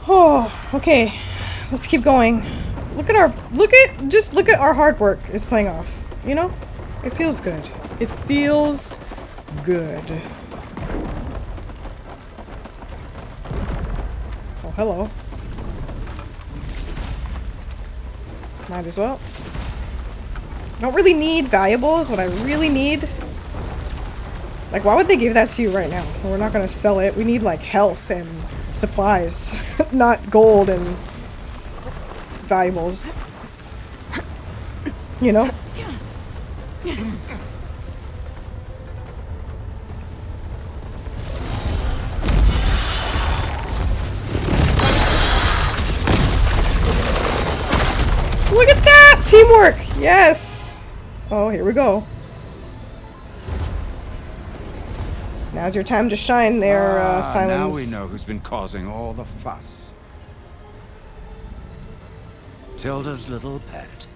Oh, okay. Let's keep going. Look at our hard work is paying off. You know? It feels good. It feels good. Oh, hello. Might as well. I don't really need valuables. What I really need... Like, why would they give that to you right now? We're not gonna sell it. We need, like, health and supplies. Not gold and valuables. You know? Look at that! Teamwork! Yes! Oh, here we go. Now's your time to shine there, Silence. Now we know who's been causing all the fuss. Tilda's little pet.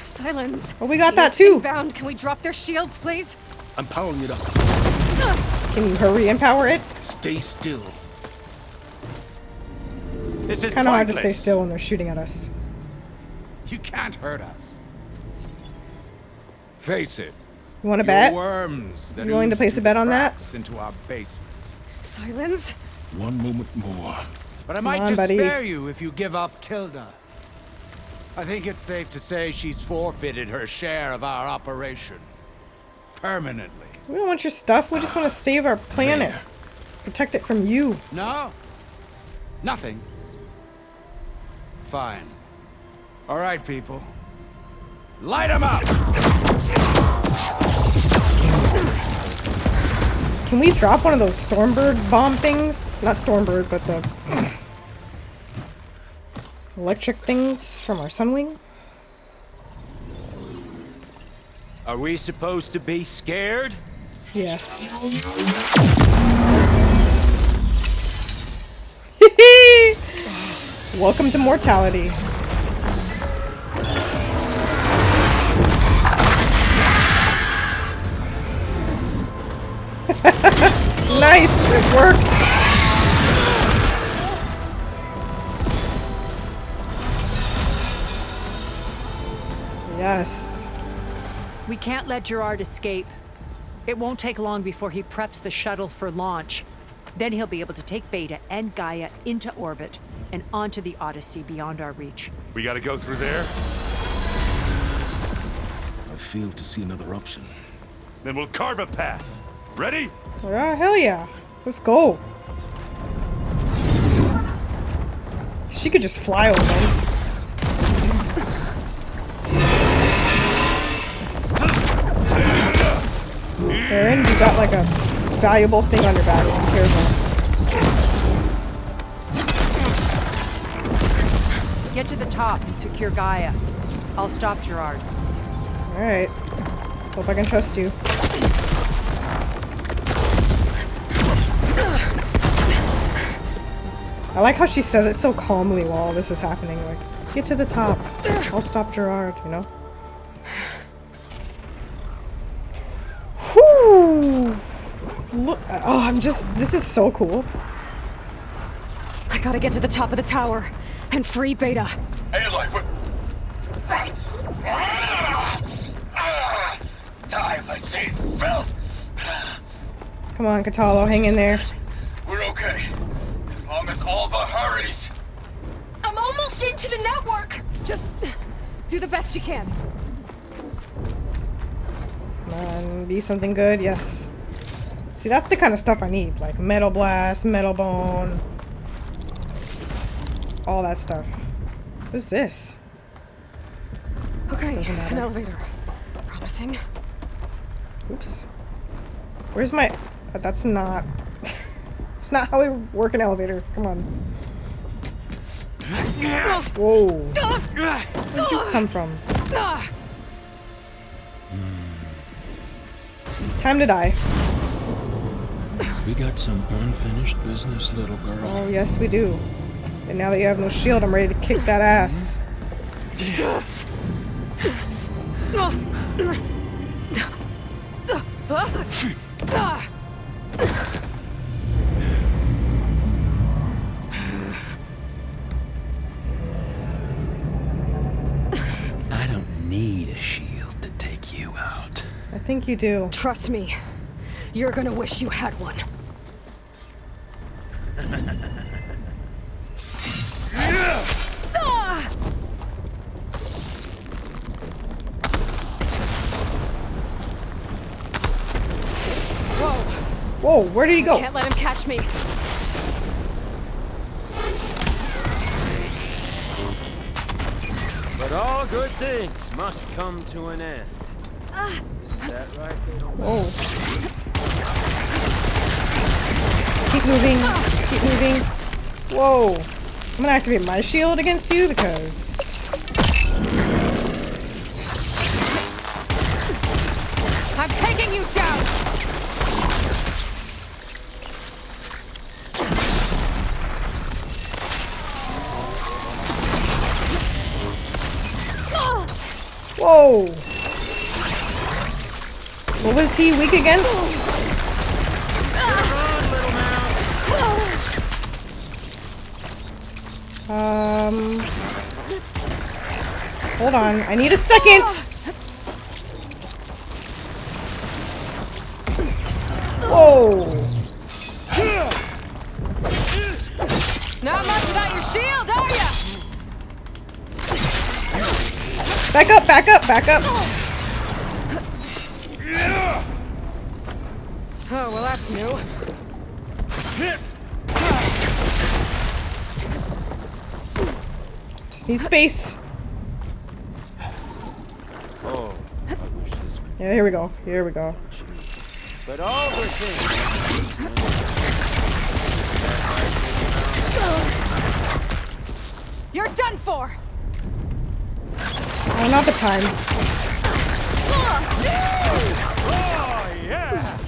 Silence. Oh, we got that too. Bound. Can we drop their shields, please? I'm powering it up. Can you hurry and power it? Stay still. This is Kind of hard to pointless. stay still when they're shooting at us. You can't hurt us. Face it. You want to You're bet? worms that You willing to ooze place a through bet on that? cracks into our basement. Silence. One moment more. But I might on, just buddy. spare you if you give up Tilda. I think it's safe to say she's forfeited her share of our operation. Permanently. We don't want your stuff. We just want to save our planet. Protect it from you. No? Nothing? Fine. All right, people. Light 'em up! Can we drop one of those Stormbird bomb things? Not Stormbird, but the electric things from our Sunwing? Are we supposed to be scared? Yes. Welcome to mortality. Nice! It worked! Yes. We can't let Gerard escape. It won't take long before he preps the shuttle for launch. Then he'll be able to take Beta and Gaia into orbit and onto the Odyssey beyond our reach. We gotta go through there? I failed to see another option. Then we'll carve a path. Ready? Oh, hell yeah. Let's go. She could just fly over them. Aaron, you got like a valuable thing on your back. Be careful. Get to the top and secure Gaia. I'll stop Gerard. Alright. Hope I can trust you. I like how she says it so calmly while all this is happening. Like, get to the top. I'll stop Gerard, you know? Whew! Look, oh, this is so cool. I gotta get to the top of the tower and free Beta. Aloy, we're... Time I see filth. Come on, Katalo, hang in there. We're okay. As long as Alva hurries. I'm almost into the network. Just do the best you can. Come on, be something good, yes. See, that's the kind of stuff I need. Like Metal Blast, Metal Bone. All that stuff. What's this? Okay, Doesn't matter. an elevator. Promising. Oops. Where's my... that's not... it's not how we work an elevator. Come on. Whoa. Where'd you come from? Time to die. We got some unfinished business, little girl. Oh, yes we do. And now that you have no shield, I'm ready to kick that ass. I don't need a shield to take you out. I think you do. Trust me, you're gonna wish you had one. Whoa, where did he go? Can't let him catch me. But all good things must come to an end. Is that right, little Whoa. Just keep moving. Just keep moving. Whoa. I'm gonna activate my shield against you because... I'm taking you down! Whoa. What was he weak against? Hold on. I need a second. Whoa. Not much about your shield, are ya? Back up, back up, back up. Oh, well that's new. Just need space. Oh, I wish this could Yeah, here we go. Here we go. But all good things. You're done for! Oh, not the time. Oh, yeah!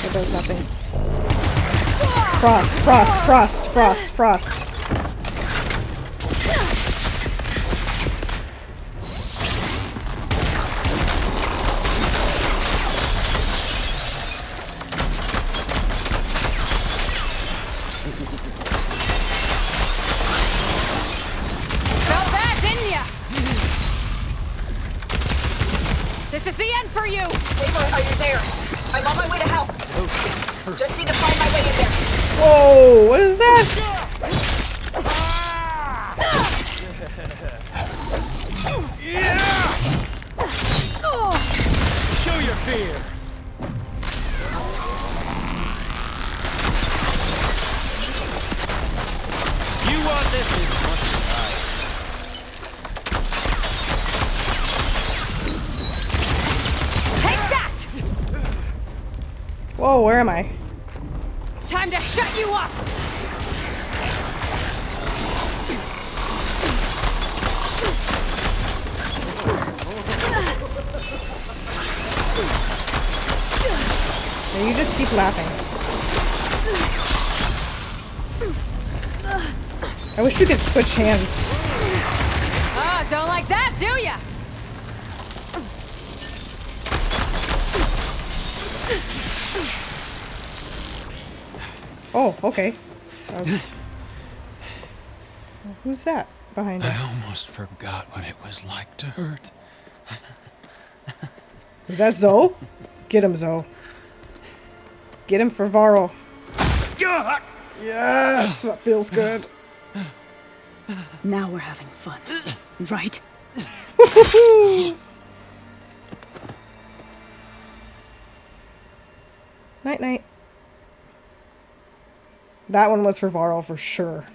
It does nothing. Frost, frost, frost, frost, frost. Felt that, didn't ya? This is the end for you! Taylor, are you there? I'm on my way to help. Just need to find my way in there. Whoa, what is that? Show your fear. You want this as much as Take that! Whoa, where am I? Time to shut you up! Yeah, you just keep laughing. I wish we could switch hands. Ah, don't like that, do ya? Oh, okay. That was... Who's that behind I us? almost forgot what it was like to hurt. Is that Zoe? Get him, Zoe. Get him for Varl. Yes! That feels good. Now we're having fun, right? Night night. That one was for Varl for sure.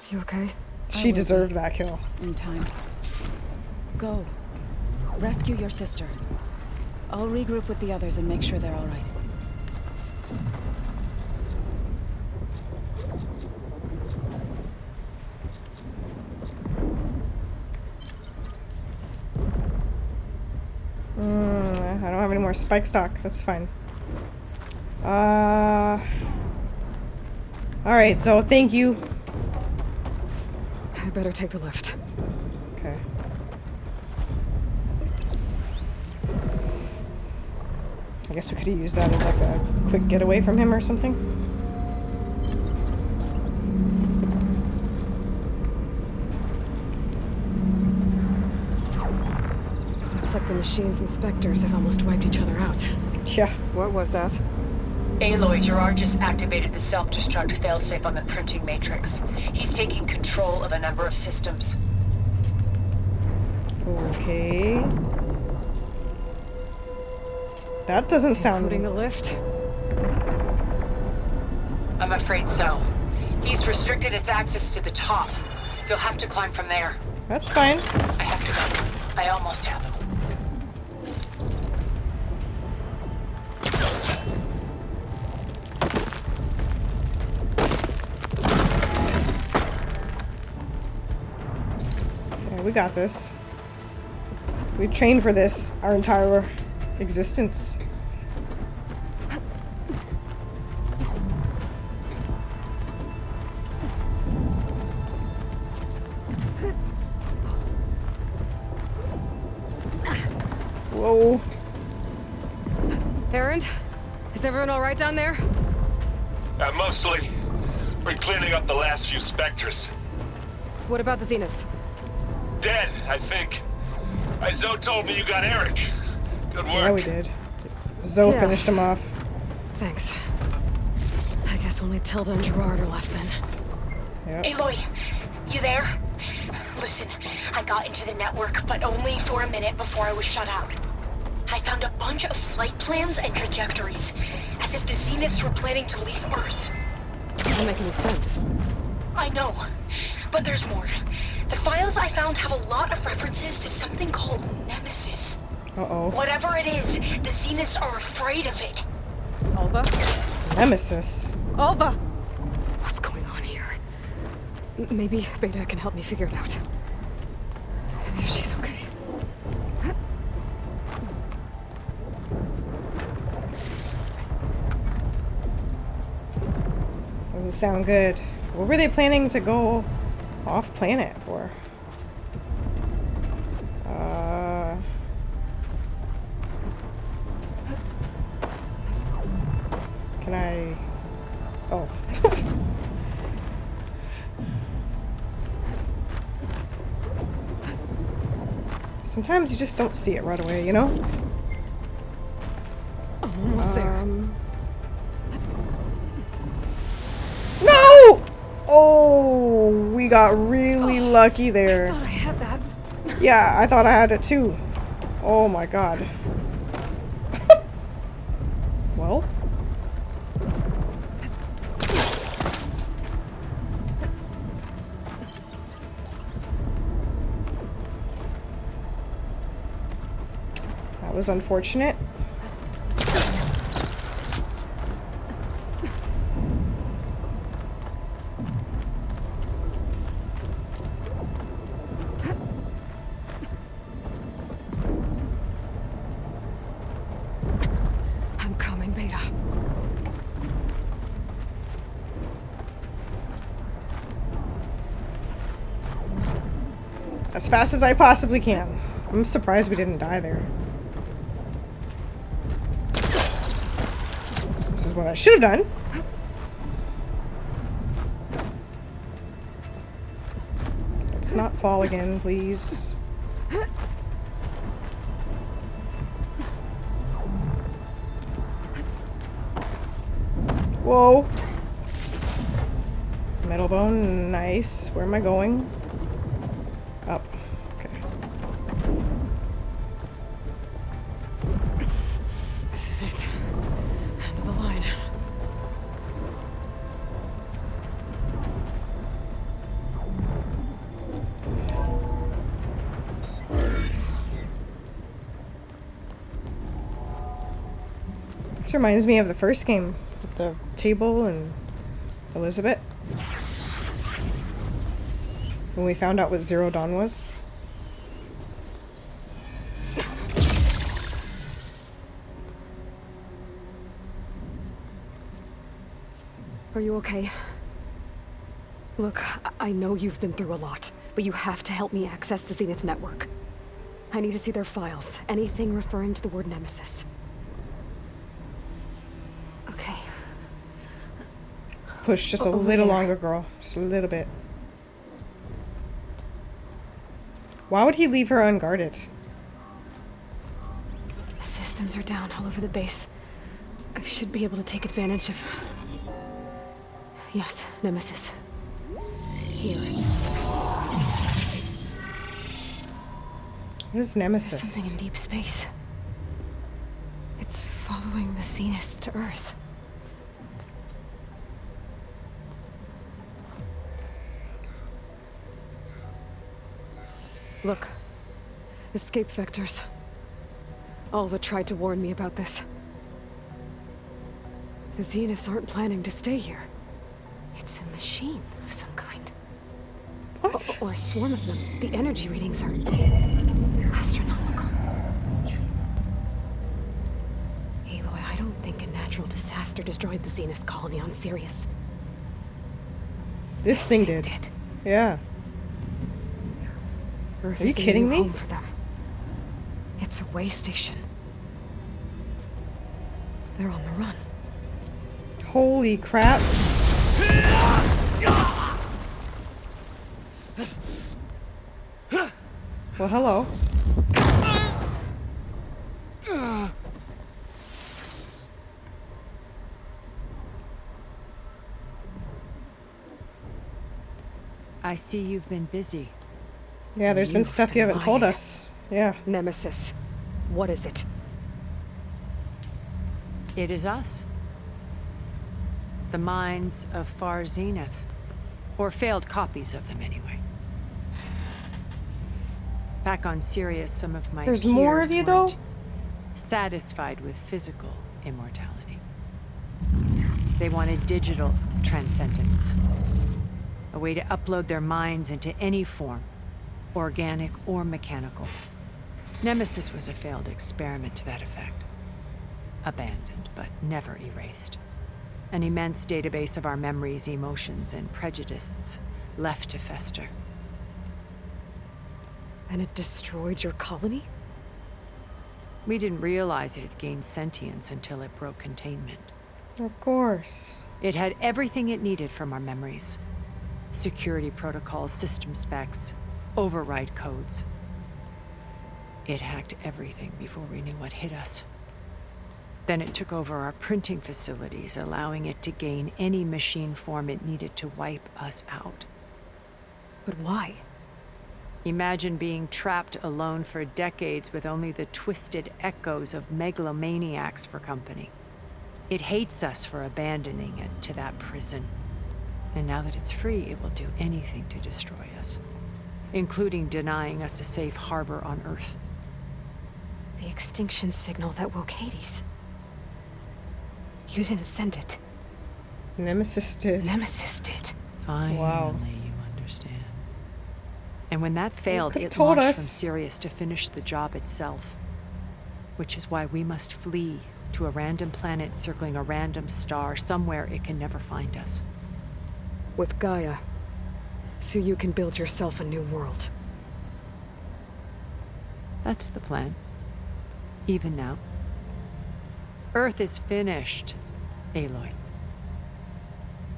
You okay? She deserved that kill. In time. Go. Rescue your sister. I'll regroup with the others and make sure they're all right. I don't have any more spike stock. That's fine. Alright, so thank you. I better take the lift. Okay. I guess we could have used that as like a quick getaway from him or something. Looks like the machine's inspectors have almost wiped each other out. Yeah. What was that? Aloy, Gerard just activated the self-destruct failsafe on the printing matrix. He's taking control of a number of systems. Okay. That doesn't sound... Including the lift? I'm afraid so. He's restricted its access to the top. You'll have to climb from there. That's fine. I have to go. I almost have. Okay, we got this. We trained for this our entire existence. Whoa. Errand? Is everyone alright down there? Mostly. We're cleaning up the last few specters. What about the Zeniths? Dead, I think. Zoe told me you got Eric. Good work. Yeah, we did. Zoe Yeah. finished him off. Thanks. I guess only Tilda and Gerard are left then. Yep. Aloy, you there? Listen, I got into the network, but only for a minute before I was shut out. I found a bunch of flight plans and trajectories, as if the Zeniths were planning to leave Earth. Doesn't make any sense. I know, but there's more. The files I found have a lot of references to something called Nemesis. Uh-oh. Whatever it is, the Zeniths are afraid of it. Alva? Nemesis. Alva! What's going on here? Maybe Beta can help me figure it out. If she's okay. Doesn't sound good. What were they planning to go off planet for? Can I... Oh. Sometimes you just don't see it right away, you know? I'm almost there. No! Oh, we got really lucky there. I thought I had that. Yeah, I thought I had it too. Oh my god. Well. That was unfortunate. I'm coming, Beta. As fast as I possibly can. I'm surprised we didn't die there. This is what I should have done. Let's not fall again, please. Whoa. Metal bone, nice. Where am I going? Up. Okay. This is it. End of the line. This reminds me of the first game with the table and Elizabeth. When we found out what Zero Dawn was. Are you okay? Look, I know you've been through a lot, but you have to help me access the Zenith network. I need to see their files. Anything referring to the word Nemesis. push just a Over little there. longer, girl. Just a little bit. Why would he leave her unguarded? The systems are down all over the base. I should be able to take advantage of... Yes, Nemesis. Here. What is There's Nemesis? something in deep space. It's following the Zeniths to Earth. Look. Escape vectors. Alva tried to warn me about this. The Zeniths aren't planning to stay here. It's a machine of some kind. What? Or a swarm of them. The energy readings are astronomical. Aloy, I don't think a natural disaster destroyed the Zenith colony on Sirius. This thing did. Yeah. Earth Are you is a kidding new me? home for them. It's a way station. They're on the run. Holy crap. Well, hello. I see you've been busy. Yeah, there's been stuff you haven't told us. Yeah. Nemesis. What is it? It is us. The minds of Far Zenith. Or failed copies of them, anyway. Back on Sirius, some of my There's more of peers you, though? weren't satisfied with physical immortality. They wanted digital transcendence. A way to upload their minds into any form, organic or mechanical. Nemesis was a failed experiment to that effect. Abandoned, but never erased. An immense database of our memories, emotions, and prejudices left to fester. And it destroyed your colony? We didn't realize it had gained sentience until it broke containment. Of course. It had everything it needed from our memories. Security protocols, system specs, override codes. It hacked everything before we knew what hit us. Then it took over our printing facilities, allowing it to gain any machine form it needed to wipe us out. But why? Imagine being trapped alone for decades with only the twisted echoes of megalomaniacs for company. It hates us for abandoning it to that prison. And now that it's free, it will do anything to destroy us, including denying us a safe harbor on Earth. The extinction signal that woke Hades. You didn't send it. Nemesis did. Nemesis did. Finally, Wow. you understand. And when that failed, could've it told launched from us. Sirius to finish the job itself. Which is why we must flee to a random planet circling a random star, somewhere it can never find us. With Gaia. So you can build yourself a new world. That's the plan. Even now. Earth is finished, Aloy.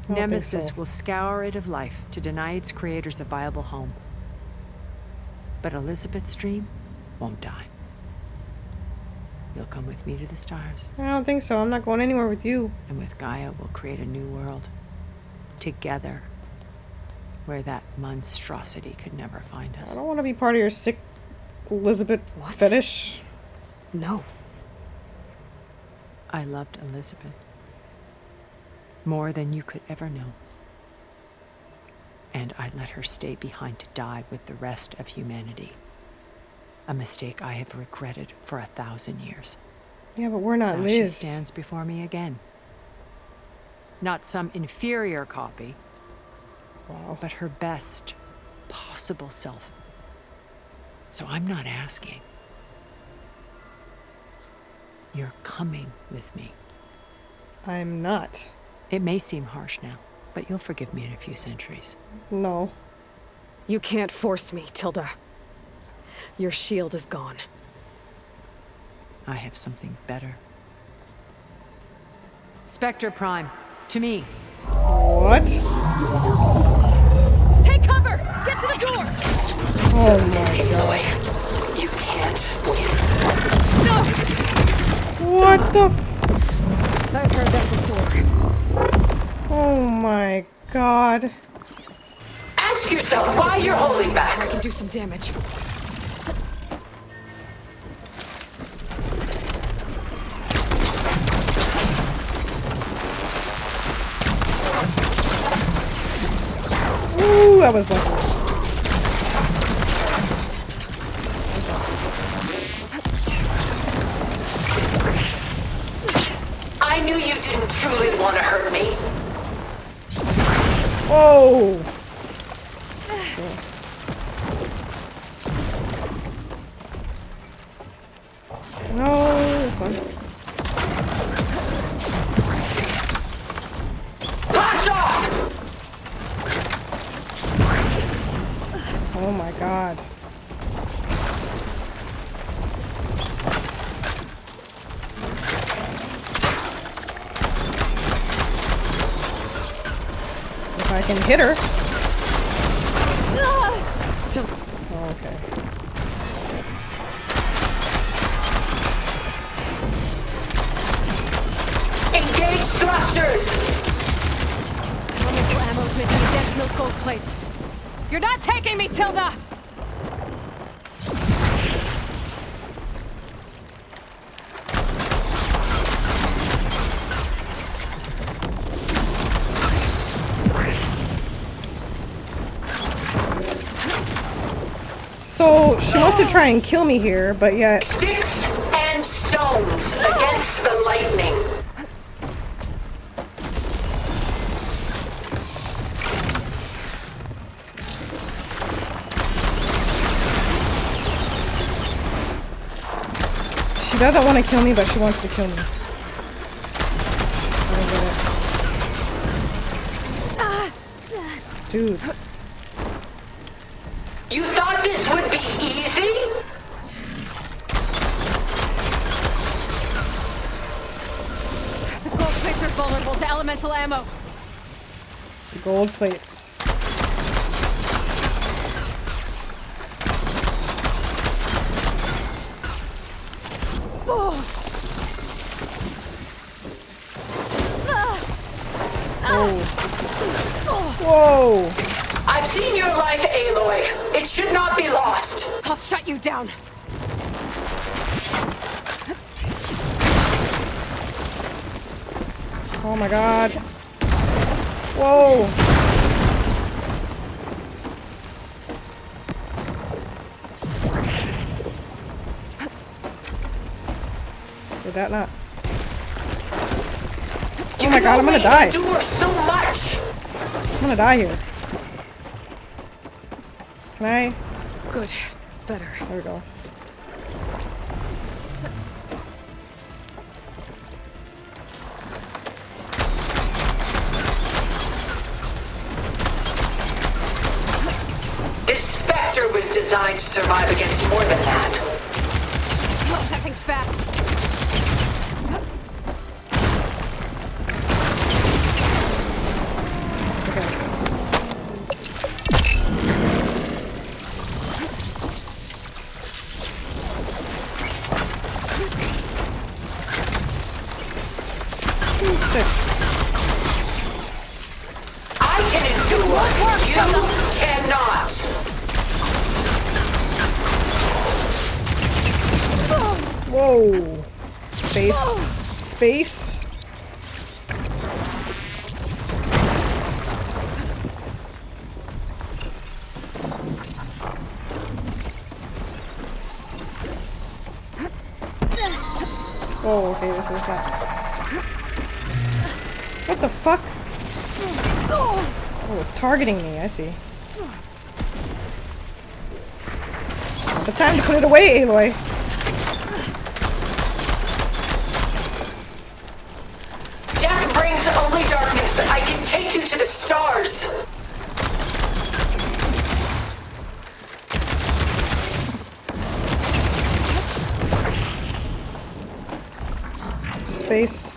think Nemesis so. will scour it of life to deny its creators a viable home. But Elizabeth's dream won't die. You'll come with me to the stars. I don't think so. I'm not going anywhere with you. And with Gaia, we'll create a new world. Together. Where that monstrosity could never find I us. don't want to be part of your sick Elizabeth What? fetish. No. I loved Elizabeth. More than you could ever know. And I let her stay behind to die with the rest of humanity. A mistake I have regretted for 1,000 years. Yeah, but we're not Now she Liz. stands before me again. Not some inferior copy, Wow. but her best possible self. So I'm not asking. You're coming with me. I'm not. It may seem harsh now, but you'll forgive me in a few centuries. No. You can't force me, Tilda. Your shield is gone. I have something better. Spectre Prime, to me. What? What? Take cover! Get to the door! Oh my god. You can't win. What the f- I've heard that before. Oh my god. Ask yourself why you're holding I back. can do some damage. Ooh, I was lucky. I knew you didn't truly want to hurt me. Whoa! No, this one. Blast off! Oh my god. If I can hit her. Still. Oh, okay. Engage thrusters! Elemental ammo's making a dent in those gold plates. You're not taking me, Tilda! So, she wants to try and kill me here, but yet... Sticks and stones against the lightning. She doesn't want to kill me, but she wants to kill me. I don't get it. Dude. You thought this would be easy? The gold plates are vulnerable to elemental ammo. The gold plates. Whoa! I've seen your life, Aloy. It should not be lost. I'll shut you down. Oh my god. Whoa! Did that not? Oh my god, I'm gonna die. Endure so much. I'm gonna die here. Can I? Good. Better. There we go. This Spectre was designed to survive against more than that. Oh, that thing's fast. I can endure. You cannot. Whoa! Space. Space. Oh, okay, this is not. What the fuck? Oh, it's targeting me, I see. The time to put it away, Aloy. Death brings only darkness. I can take you to the stars. Space.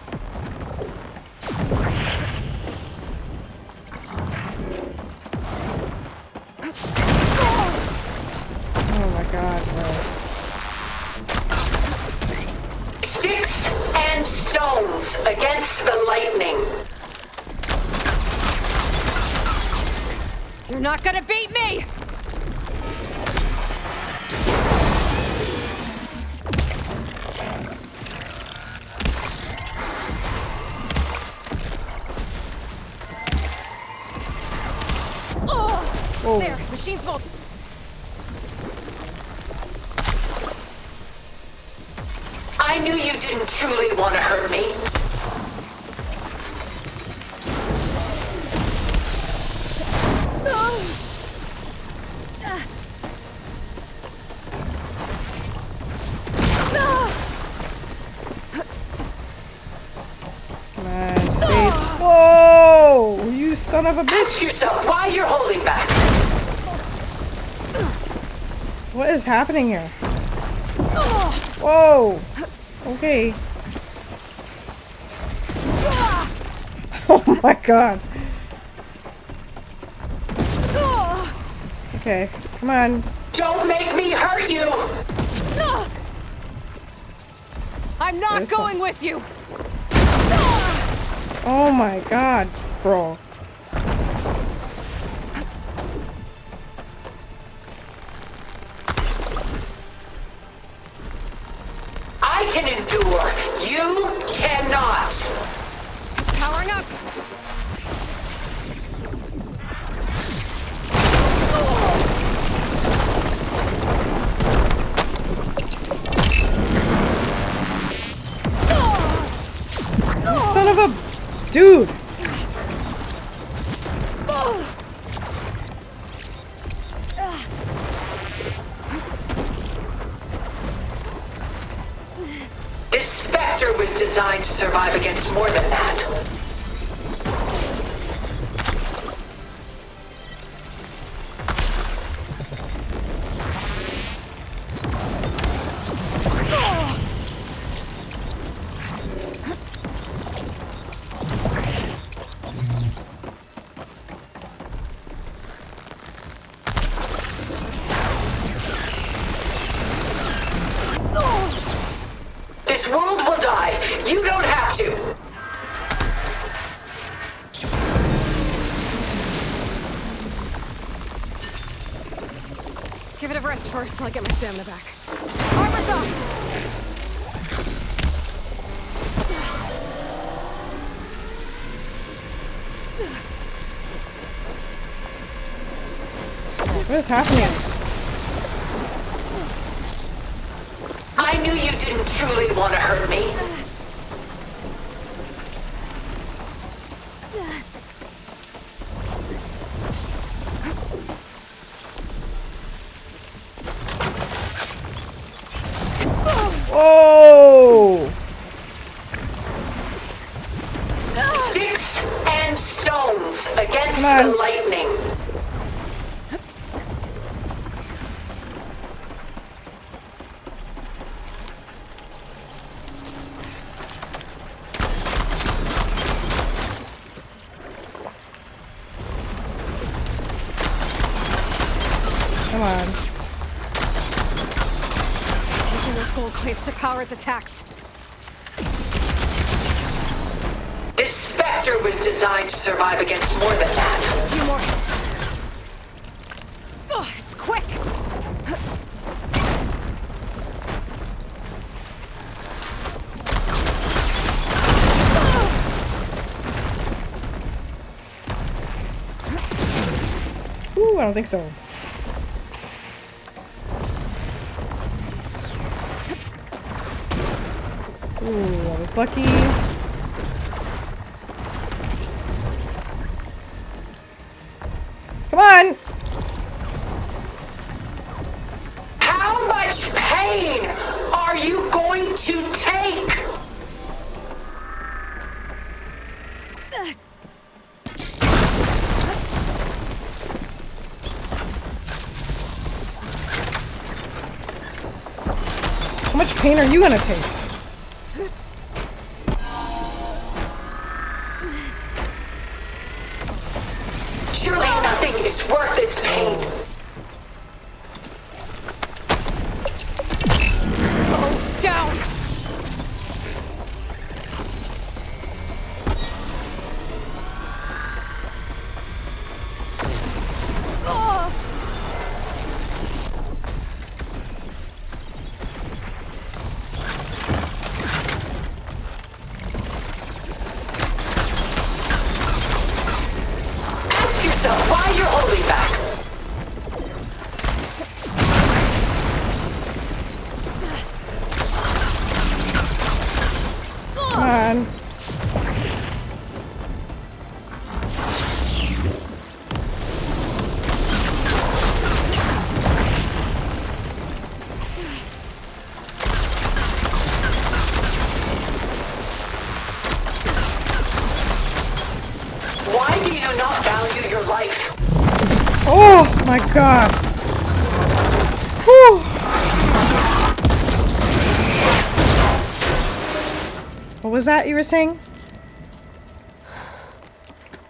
You're not gonna beat me! Oh. There, machine's full. I knew you didn't truly want to hurt me. Come on, space. Whoa! You son of a Ask bitch! yourself why you're holding back. What is happening here? Whoa! Okay. Oh my god. Okay, come on. Don't make me hurt you! I'm not going with you! Oh my god, bro. I can endure. You cannot. Powering up! Son of a dude. This Spectre was designed to survive against more than that. This world will die. You don't have to. Give it a rest first till I get my stamina back. Armor's off! What is happening? I knew you didn't truly want to hurt me. Oh! Sticks and stones against Come on. the lightning. Come on. It's using those gold plates to power its attacks. This Spectre was designed to survive against more than that. A few more hits. Oh, it's quick! Ooh, I don't think so. Ooh, I was lucky. Come on! How much pain are you going to take? How much pain are you gonna take? Surely nothing is worth this pain. Oh, down! god. Whew. What was that you were saying?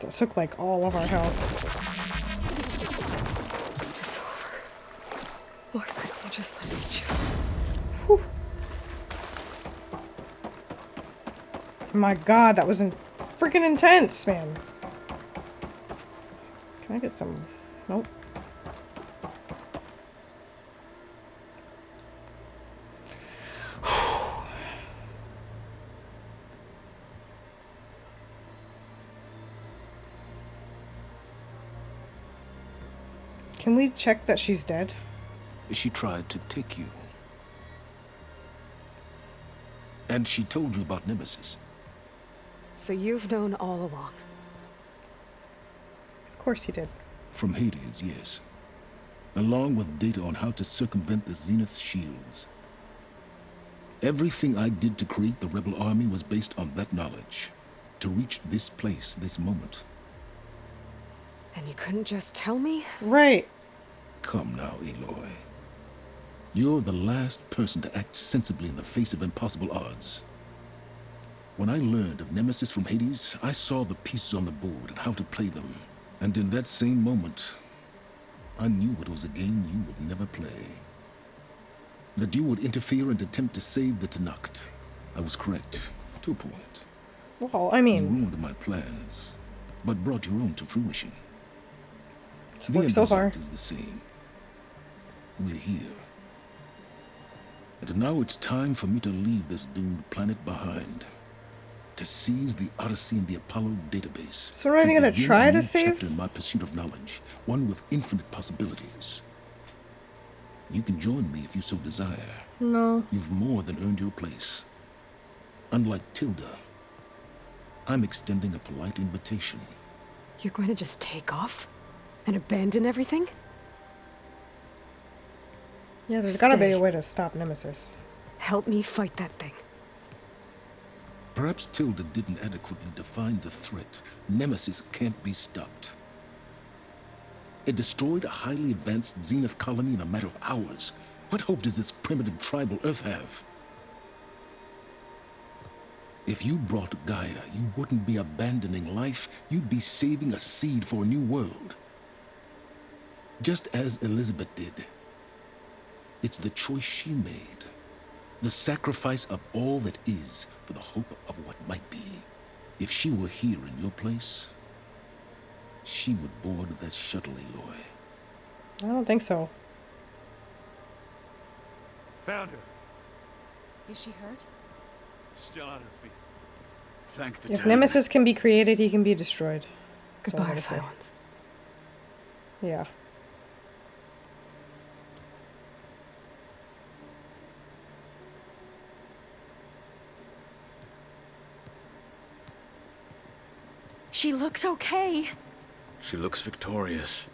That took like all of our health. It's over. Why couldn't you just let me choose? Whew. My god, that was freaking intense, man. Can I get some? Nope. Can we check that she's dead? She tried to take you. And she told you about Nemesis. So you've known all along. Of course he did. From Hades, yes. Along with data on how to circumvent the Zenith's shields. Everything I did to create the rebel army was based on that knowledge. To reach this place, this moment. And you couldn't just tell me? Right. Come now, Aloy. You're the last person to act sensibly in the face of impossible odds. When I learned of Nemesis from Hades, I saw the pieces on the board and how to play them. And in that same moment, I knew it was a game you would never play. That you would interfere and attempt to save the Tenakth. I was correct, to a point. Well, I mean... You ruined my plans, but brought your own to fruition. It's The worked end so far. result is the same. We're here. And now it's time for me to leave this doomed planet behind. To seize the Odyssey and the Apollo database. So are you and gonna begin try a to new save? chapter in my pursuit of knowledge, one with infinite possibilities. You can join me if you so desire. No. You've more than earned your place. Unlike Tilda, I'm extending a polite invitation. You're going to just take off? And abandon everything? Yeah, there's gotta be Stay. a way to stop Nemesis. Help me fight that thing. Perhaps Tilda didn't adequately define the threat. Nemesis can't be stopped. It destroyed a highly advanced Zenith colony in a matter of hours. What hope does this primitive tribal Earth have? If you brought Gaia, you wouldn't be abandoning life, you'd be saving a seed for a new world. Just as Elizabeth did. It's the choice she made. The sacrifice of all that is for the hope of what might be. If she were here in your place, she would board that shuttle, Aloy. I don't think so. Found her. Is she hurt? Still on her feet. Thank the If damn. Nemesis can be created, he can be destroyed. That's all I'm Goodbye, gonna say. Silence. Yeah. She looks okay. She looks victorious.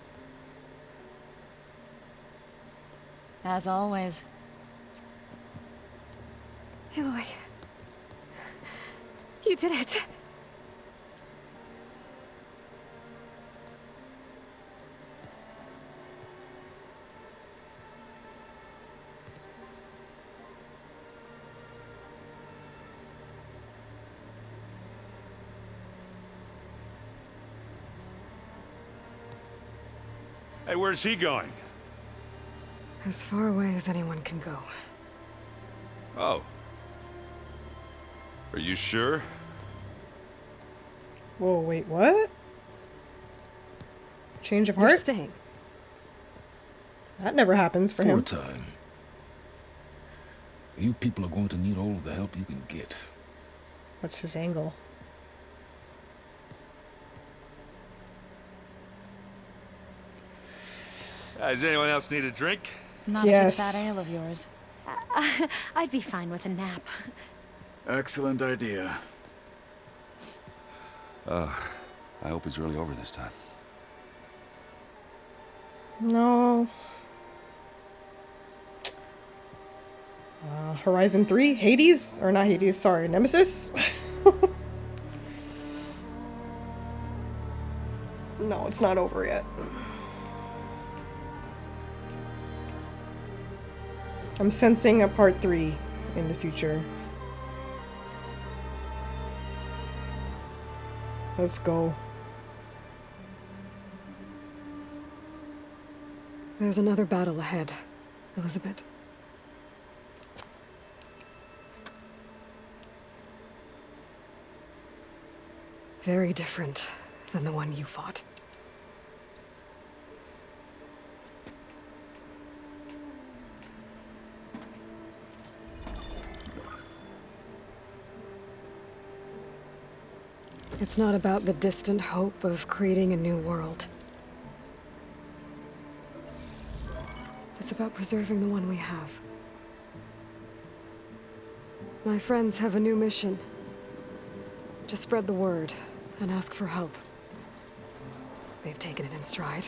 As always. Aloy. You did it. Hey, where's he going? As far away as anyone can go. Oh. Are you sure? Whoa, wait, what? Change of You're heart? staying. That never happens for For a him. time. You people are going to need all of the help you can get. What's his angle? Does anyone else need a drink? Not Yes. if it's that ale of yours. I'd be fine with a nap. Excellent idea. I hope it's really over this time. No. Horizon 3? Hades? Or not Hades, sorry, Nemesis? No, it's not over yet. I'm sensing a part 3 in the future. Let's go. There's another battle ahead, Elizabeth. Very different than the one you fought. It's not about the distant hope of creating a new world. It's about preserving the one we have. My friends have a new mission. To spread the word and ask for help. They've taken it in stride.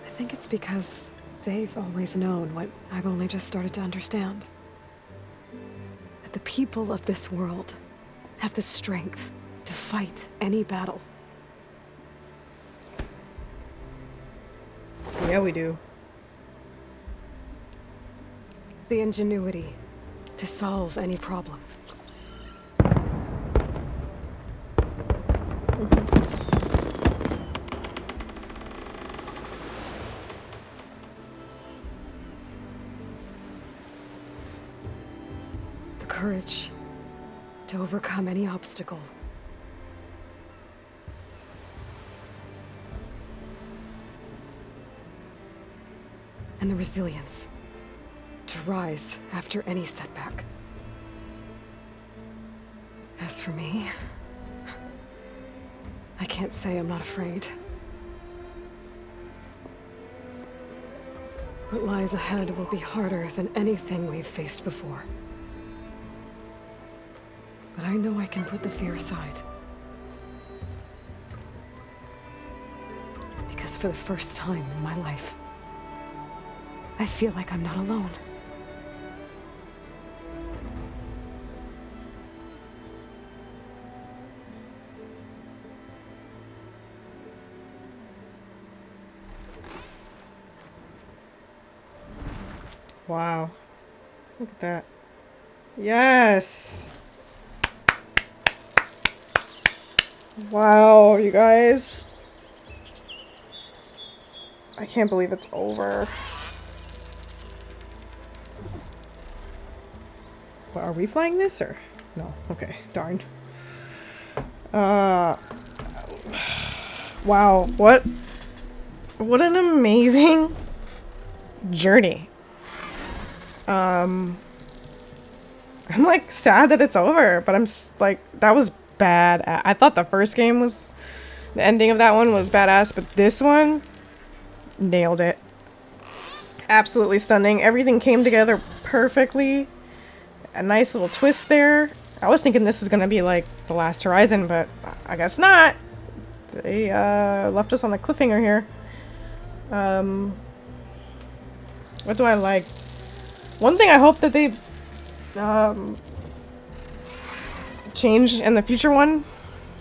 I think it's because they've always known what I've only just started to understand. That the people of this world have the strength to fight any battle. Yeah, we do. The ingenuity to solve any problem. The courage to overcome any obstacle. And the resilience to rise after any setback. As for me, I can't say I'm not afraid. What lies ahead will be harder than anything we've faced before. But I know I can put the fear aside. Because for the first time in my life, I feel like I'm not alone. Wow. Look at that. Yes! Wow, you guys. I can't believe it's over. What, are we flying this or? No. Okay. Darn. Wow. What an amazing journey. I'm like sad that it's over, but I'm like, that was bad. I thought the first game was, the ending of that one was badass, but this one nailed it. Absolutely stunning. Everything came together perfectly. A nice little twist there. I was thinking this was gonna be like The Last Horizon, but I guess not. They left us on a cliffhanger here. What do I like? One thing I hope that they change in the future one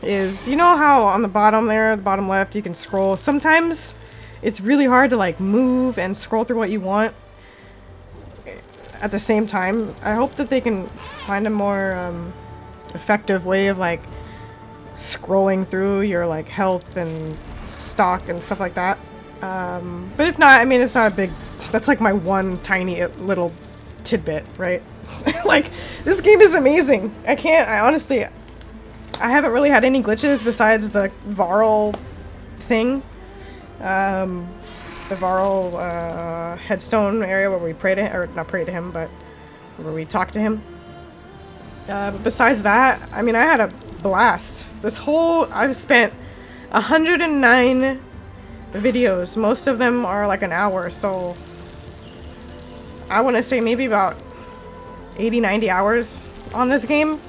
is, you know how on the bottom there, the bottom left, you can scroll. Sometimes it's really hard to like move and scroll through what you want at the same time. I hope that they can find a more effective way of like scrolling through your like health and stock and stuff like that. But if not, I mean, it's not a big, that's like my one tiny little tidbit, right? Like, this game is amazing. I honestly, I haven't really had any glitches besides the Varl thing. The Varl headstone area where we pray to him, or not pray to him, but where we talk to him. But besides that, I mean, I had a blast. I've spent 109 videos. Most of them are like an hour, so I want to say maybe about 80-90 hours on this game.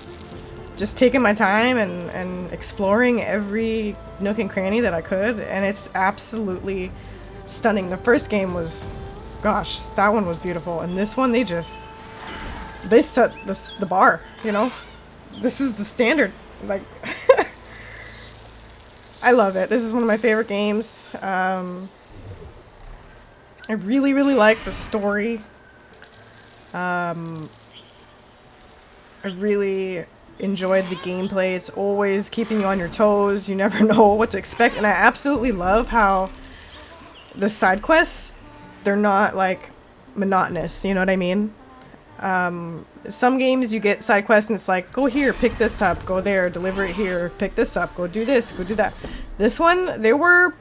Just taking my time and exploring every nook and cranny that I could, and it's absolutely stunning. The first game was, gosh, that one was beautiful, and this one they set the bar, you know? This is the standard. Like, I love it. This is one of my favorite games. I really, really like the story. I really enjoyed the gameplay. It's always keeping you on your toes. You never know what to expect. And I absolutely love how the side quests, they're not like monotonous. You know what I mean? Some games you get side quests and it's like, go here, pick this up, go there, deliver it here, pick this up, go do this, go do that. This one, there were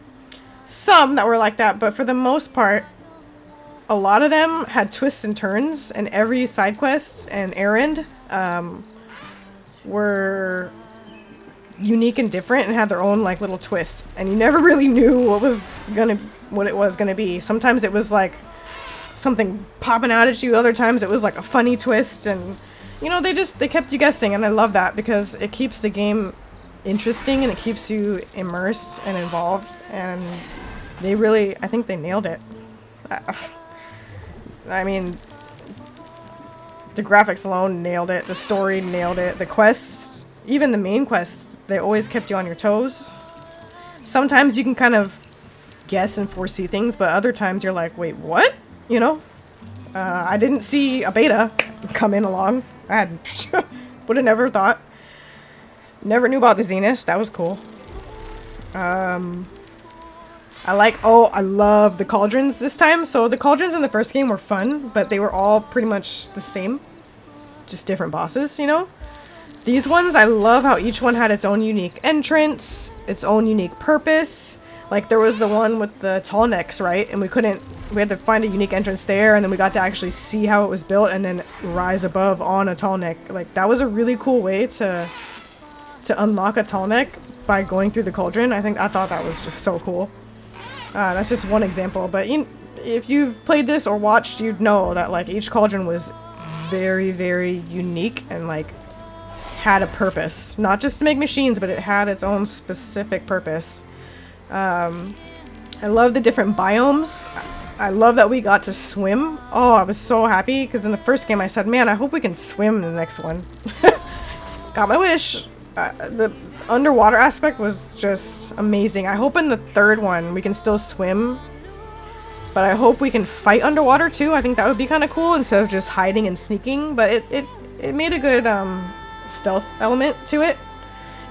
some that were like that, but for the most part, a lot of them had twists and turns, and every side quest and errand were unique and different and had their own like little twists, and you never really knew what it was gonna be. Sometimes it was like something popping out at you, other times it was like a funny twist, and you know, they kept you guessing, and I love that because it keeps the game interesting and it keeps you immersed and involved, and I think they nailed it. I mean, the graphics alone nailed it, the story nailed it, the quests, even the main quests, they always kept you on your toes. Sometimes you can kind of guess and foresee things, but other times you're like, wait, what? You know? I didn't see a beta come in along. I would have never thought. Never knew about the Zenith. That was cool. I love the cauldrons this time. So the cauldrons in the first game were fun, but they were all pretty much the same. Just different bosses, you know? These ones, I love how each one had its own unique entrance, its own unique purpose. Like, there was the one with the tall necks, right? And we had to find a unique entrance there, and then we got to actually see how it was built and then rise above on a tall neck. Like, that was a really cool way to unlock a tall neck by going through the cauldron. I thought that was just so cool. That's just one example, but if you've played this or watched, you'd know that like each cauldron was very, very unique and like had a purpose. Not just to make machines, but it had its own specific purpose. I love the different biomes. I love that we got to swim. Oh, I was so happy because in the first game I said, man, I hope we can swim in the next one. Got my wish. The underwater aspect was just amazing. I hope in the third one we can still swim, but I hope we can fight underwater too. I think that would be kind of cool instead of just hiding and sneaking, but it made a good stealth element to it.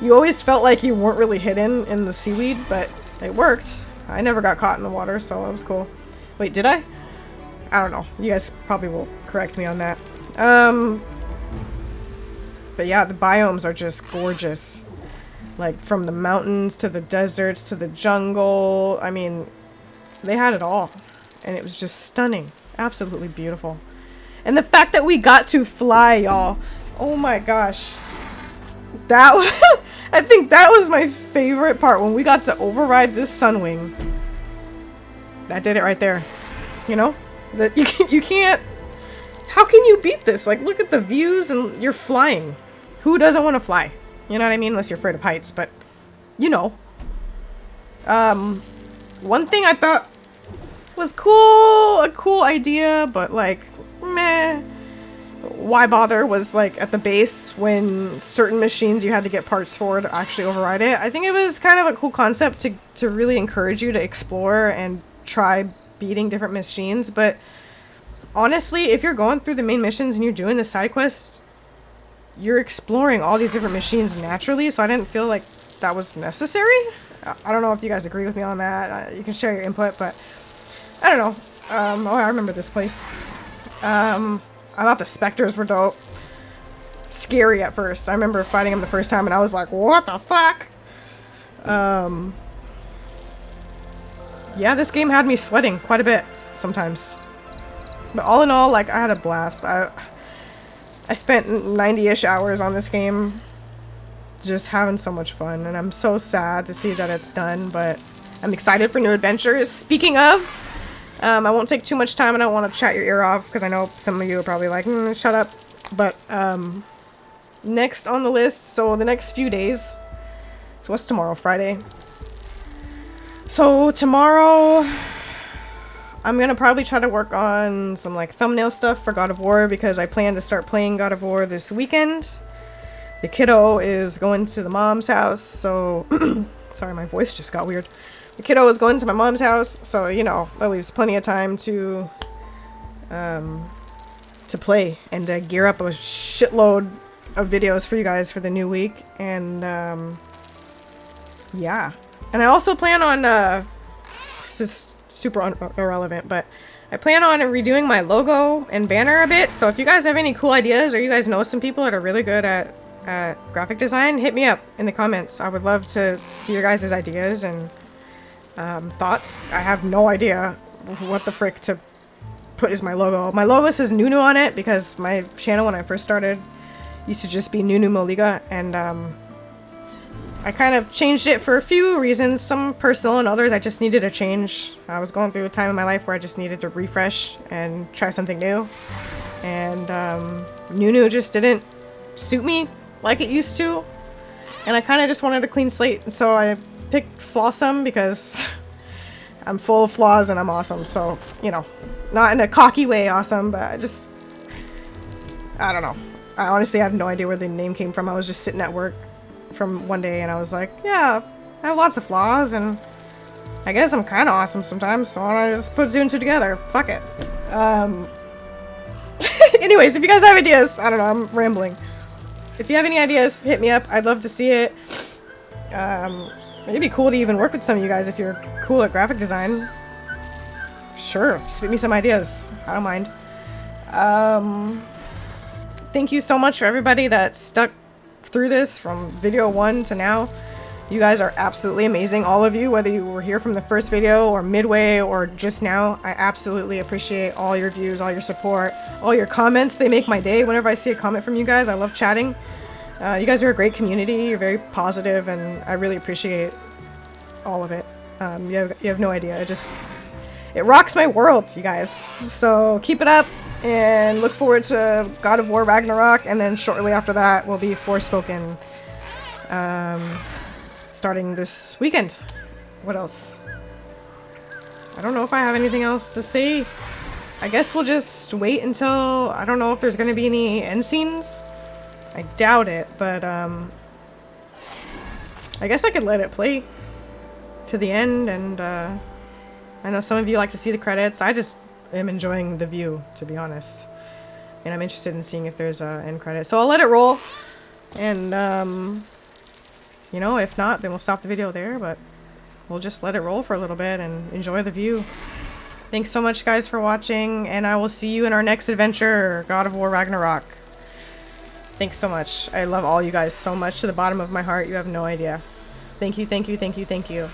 You always felt like you weren't really hidden in the seaweed, but it worked. I never got caught in the water, so it was cool. Wait, did I? I don't know. You guys probably will correct me on that. But yeah, the biomes are just gorgeous. Like, from the mountains to the deserts to the jungle. I mean, they had it all. And it was just stunning. Absolutely beautiful. And the fact that we got to fly, y'all. Oh my gosh. That was, I think that was my favorite part, when we got to override this Sunwing. That did it right there. You know? That you can't... How can you beat this? Like, look at the views and you're flying. Who doesn't want to fly? You know what I mean? Unless you're afraid of heights, but you know. One thing I thought was cool, a cool idea, but like, meh. Why bother, was like at the base when certain machines you had to get parts for to actually override it. I think it was kind of a cool concept to really encourage you to explore and try beating different machines, but honestly, if you're going through the main missions and you're doing the side quests, you're exploring all these different machines naturally, so I didn't feel like that was necessary. I don't know if you guys agree with me on that. You can share your input, but I don't know. Oh, I remember this place. I thought the specters were dope. Scary at first. I remember fighting them the first time and I was like, what the fuck? Yeah, this game had me sweating quite a bit sometimes. But all in all, like, I had a blast. I spent 90-ish hours on this game just having so much fun, and I'm so sad to see that it's done, but I'm excited for new adventures. Speaking of, I won't take too much time, and I don't want to chat your ear off, because I know some of you are probably like, shut up. But next on the list, so the next few days, so what's tomorrow? Friday. So tomorrow, I'm gonna probably try to work on some like thumbnail stuff for God of War, because I plan to start playing God of War this weekend. The kiddo is going to the mom's house, so sorry, my voice just got weird. The kiddo is going to my mom's house, so you know, that leaves plenty of time to to play and to gear up a shitload of videos for you guys for the new week. And yeah, and I also plan on this is super irrelevant, but I plan on redoing my logo and banner a bit. So if you guys have any cool ideas, or you guys know some people that are really good at graphic design, hit me up in the comments. I would love to see your guys' ideas and thoughts. I have no idea what the frick to put as my logo. My logo says Nunu on it because my channel when I first started used to just be Nunu Moliga, and I kind of changed it for a few reasons, some personal and others I just needed a change. I was going through a time in my life where I just needed to refresh and try something new, and Nunu just didn't suit me like it used to, and I kind of just wanted a clean slate, and so I picked Flawsome because I'm full of flaws and I'm awesome. So, you know, not in a cocky way awesome, but I don't know. I honestly have no idea where the name came from. I was just sitting at work from one day and I was like, yeah, I have lots of flaws and I guess I'm kind of awesome sometimes, so why don't I just put 2 and 2 together? Fuck it. Anyways, if you guys have ideas, I don't know, I'm rambling. If you have any ideas, hit me up. I'd love to see it. It'd be cool to even work with some of you guys if you're cool at graphic design. Sure, spit me some ideas. I don't mind. Thank you so much for everybody that stuck through this from video 1 to now. You guys are absolutely amazing, all of you, whether you were here from the first video or midway or just now. I absolutely appreciate all your views, all your support, all your comments. They make my day whenever I see a comment from you guys. I love chatting. You guys are a great community. You're very positive, and I really appreciate all of it. You have no idea. It rocks my world, you guys. So keep it up, and look forward to God of War Ragnarok, and then shortly after that will be Forspoken, starting this weekend. What else? I don't know if I have anything else to say. I guess we'll just wait until, I don't know if there's going to be any end scenes. I doubt it, but I guess I could let it play to the end, and I know some of you like to see the credits. I just am enjoying the view, to be honest, and I'm interested in seeing if there's an end credit. So I'll let it roll, and you know, if not, then we'll stop the video there, but we'll just let it roll for a little bit and enjoy the view. Thanks so much, guys, for watching, and I will see you in our next adventure, God of War Ragnarok. Thanks so much. I love all you guys so much to the bottom of my heart. You have no idea. Thank you, thank you, thank you, thank you.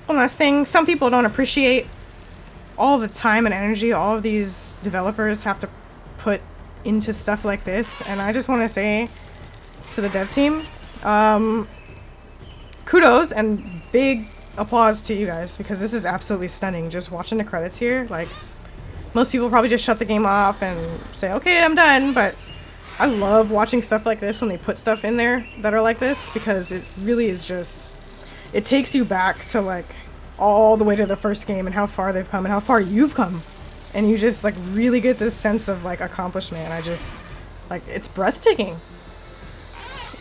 One last thing, some people don't appreciate all the time and energy all of these developers have to put into stuff like this, and I just want to say to the dev team, kudos and big applause to you guys, because this is absolutely stunning. Just watching the credits here, like, most people probably just shut the game off and say, okay, I'm done, but I love watching stuff like this when they put stuff in there that are like this, because it really is just, it takes you back to like all the way to the first game and how far they've come and how far you've come, and you just like really get this sense of like accomplishment. And I just like, it's breathtaking,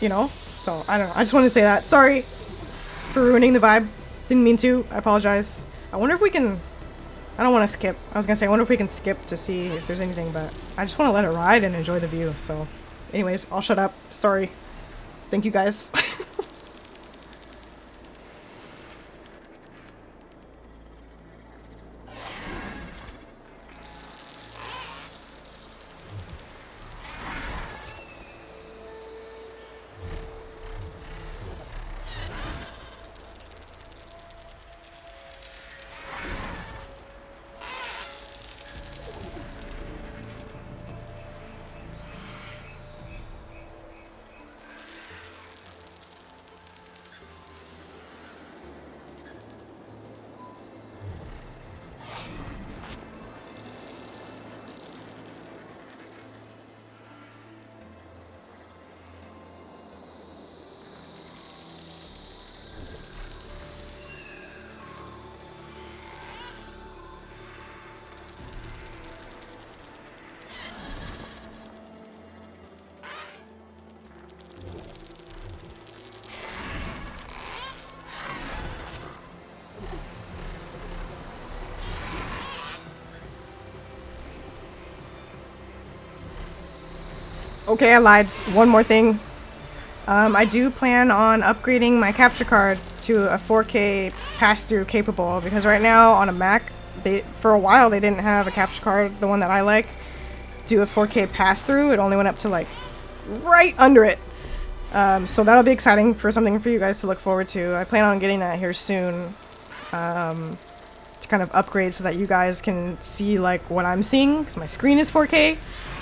you know. So I don't know, I just want to say that. Sorry for ruining the vibe, didn't mean to. I apologize. I wonder if we can, I don't want to skip. I was gonna say I wonder if we can skip to see if there's anything, but I just want to let it ride and enjoy the view. So anyways, I'll shut up. Sorry. Thank you guys. Okay, I lied. One more thing. I do plan on upgrading my capture card to a 4K pass-through capable, because right now on a Mac, for a while they didn't have a capture card, the one that I like, do a 4K pass-through. It only went up to like right under it. So that'll be exciting for something for you guys to look forward to. I plan on getting that here soon, to kind of upgrade so that you guys can see like what I'm seeing, because my screen is 4K.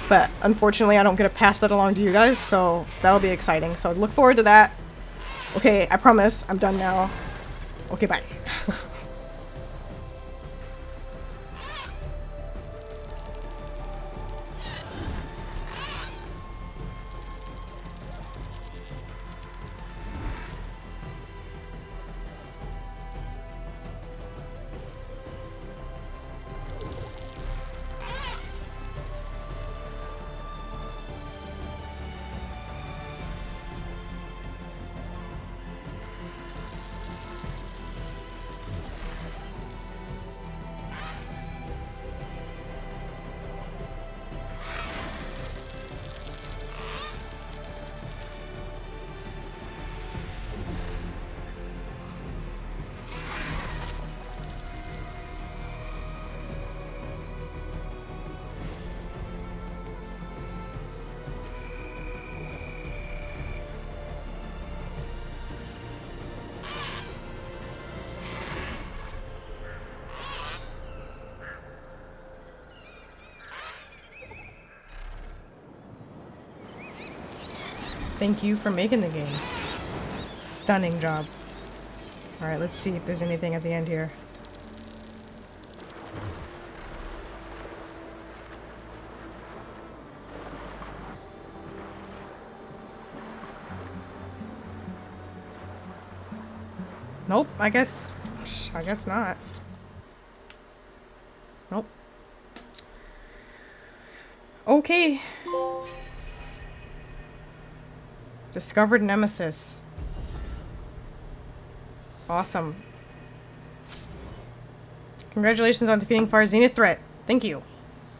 But unfortunately, I don't get to pass that along to you guys, so that'll be exciting. So look forward to that. Okay, I promise, I'm done now. Okay, bye. Thank you for making the game. Stunning job. Alright, let's see if there's anything at the end here. Nope, I guess not. Nope. Okay. Discovered Nemesis. Awesome. Congratulations on defeating Far's Zenith threat. Thank you.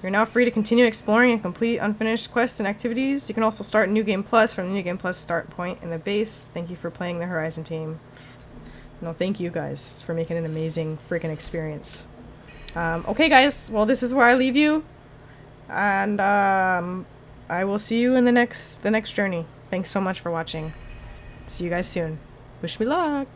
You're now free to continue exploring and complete unfinished quests and activities. You can also start New Game Plus from the New Game Plus start point in the base. Thank you for playing the Horizon team. No, thank you guys for making an amazing freaking experience. Okay guys, well this is where I leave you. And I will see you in the next journey. Thanks so much for watching. See you guys soon. Wish me luck.